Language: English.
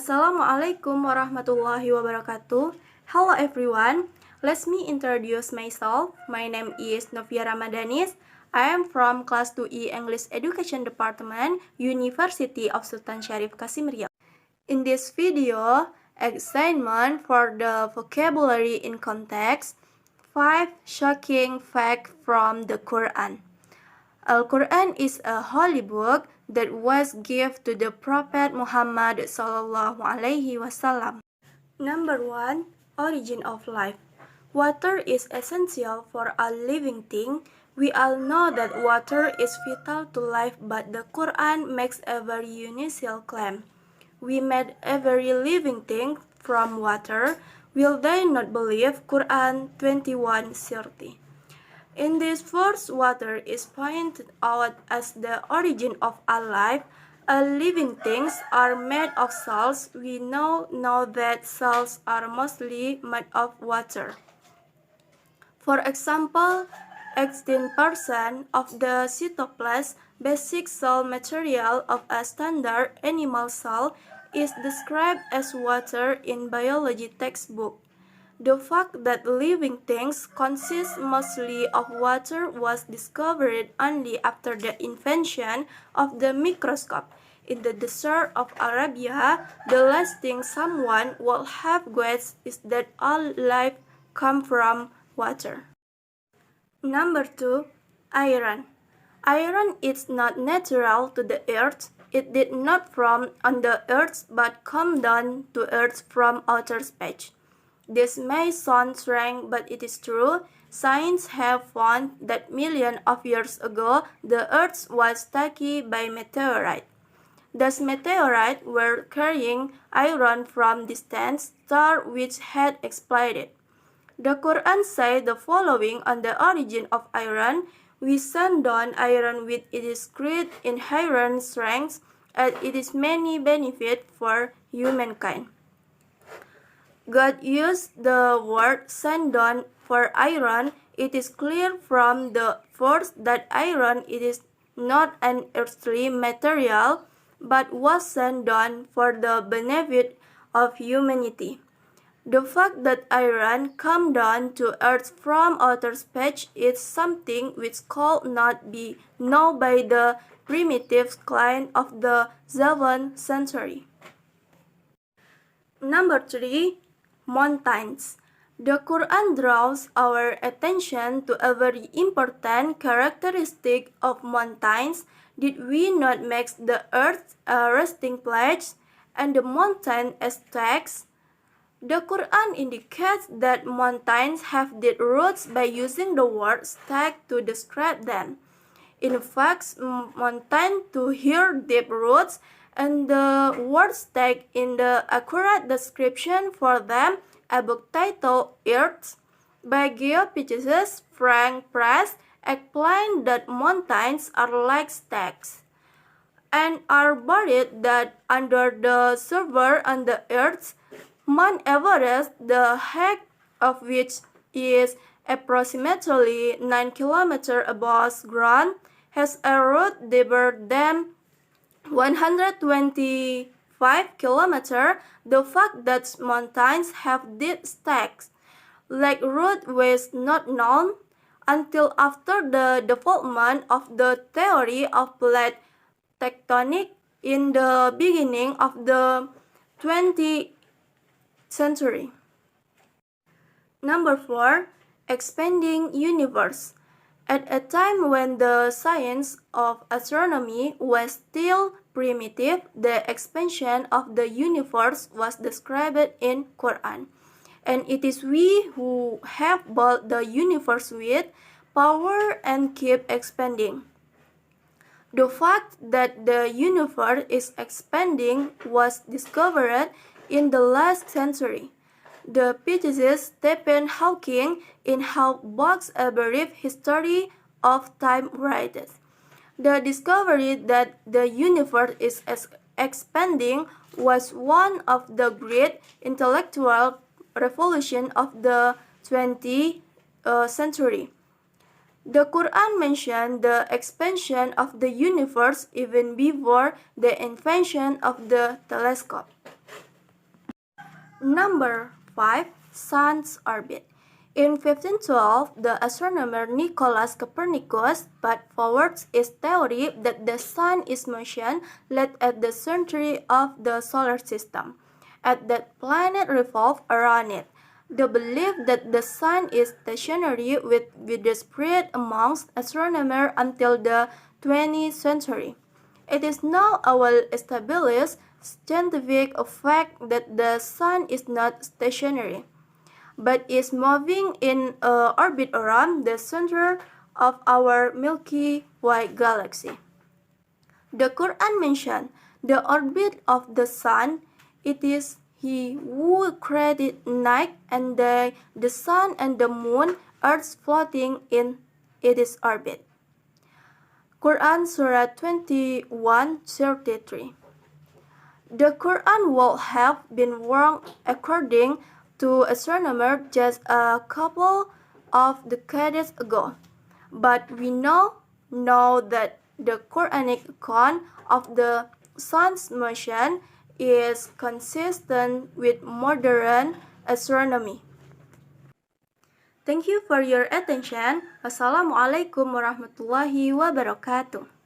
Assalamualaikum warahmatullahi wabarakatuh. Hello everyone. Let me introduce myself. My name is Novia Ramadanis. I am from Class 2E English Education Department, University of Sultan Syarif Qasim Riau. In this video, assignment for the vocabulary in context, 5 shocking facts from the Quran. Al-Quran is a holy book that was given to the Prophet Muhammad sallallahu alaihi wasallam. Number 1. Origin of life. Water is essential for all living thing. We all know that water is vital to life, but the Quran makes a very universal claim. We made every living thing from water. Will they not believe? Quran 21:30. In this verse, water is pointed out as the origin of all life. All living things are made of salts. We now know that salts are mostly made of water. For example, 18% of the cytoplasm, basic cell material of a standard animal cell, is described as water in biology textbook. The fact that living things consist mostly of water was discovered only after the invention of the microscope. In the desert of Arabia, the last thing someone would have guessed is that all life comes from water. Number 2. Iron. Iron is not natural to the earth. It did not form on the earth but come down to earth from outer space. This may sound strange, but it is true. Scientists have found that millions of years ago, the Earth was struck by meteorite. Those meteorites were carrying iron from distant stars which had exploded. The Quran says the following on the origin of iron: We send down iron with its great inherent strength, and its many benefits for humankind. God used the word send down for iron. It is clear from the verse that iron is not an earthly material, but was sent down for the benefit of humanity. The fact that iron come down to earth from outer space is something which could not be known by the primitive claim of the 7th century. Number 3. Mountains. The Quran draws our attention to a very important characteristic of mountains. Did we not make the earth a resting place and the mountain as stakes? The Quran indicates that mountains have deep roots by using the word stake to describe them. In fact, mountains to hear deep roots, and the word stake in the accurate description for them. A book titled Earth by geophysicist Frank Press explained that mountains are like stakes and are buried that under the surface on the earth. Mount Everest, the height of which is approximately 9 kilometers above ground, has a root deeper than 125 kilometers. The fact that mountains have deep stakes like root was not known until after the development of the theory of plate tectonics in the beginning of the 20th century. Number 4. Expanding universe. At a time when the science of astronomy was still primitive, the expansion of the universe was described in Quran. And it is we who have built the universe with power and keep expanding. The fact that the universe is expanding was discovered in the last century. The physicist Stephen Hawking in his book A Brief History of Time writes, the discovery that the universe is expanding was one of the great intellectual revolutions of the 20th century. The Quran mentioned the expansion of the universe even before the invention of the telescope. Number 5. Sun's orbit. In 1512, the astronomer Nicolaus Copernicus put forward his theory that the sun is motion led at the center of the solar system, and that planet revolve around it. The belief that the sun is stationary with widespread amongst astronomers until the 20th century. It is now a well-established scientific fact that the sun is not stationary, but is moving in orbit around the center of our Milky Way galaxy. The Quran mentions the orbit of the sun. It is He who created night and day, the sun and the moon, earth floating in its orbit. Quran Surah 21:33. The Quran would have been wrong according to astronomers just a couple of decades ago, but we now know that the Quranic account of the sun's motion is consistent with modern astronomy. Thank you for your attention. Wassalamualaikum warahmatullahi wabarakatuh.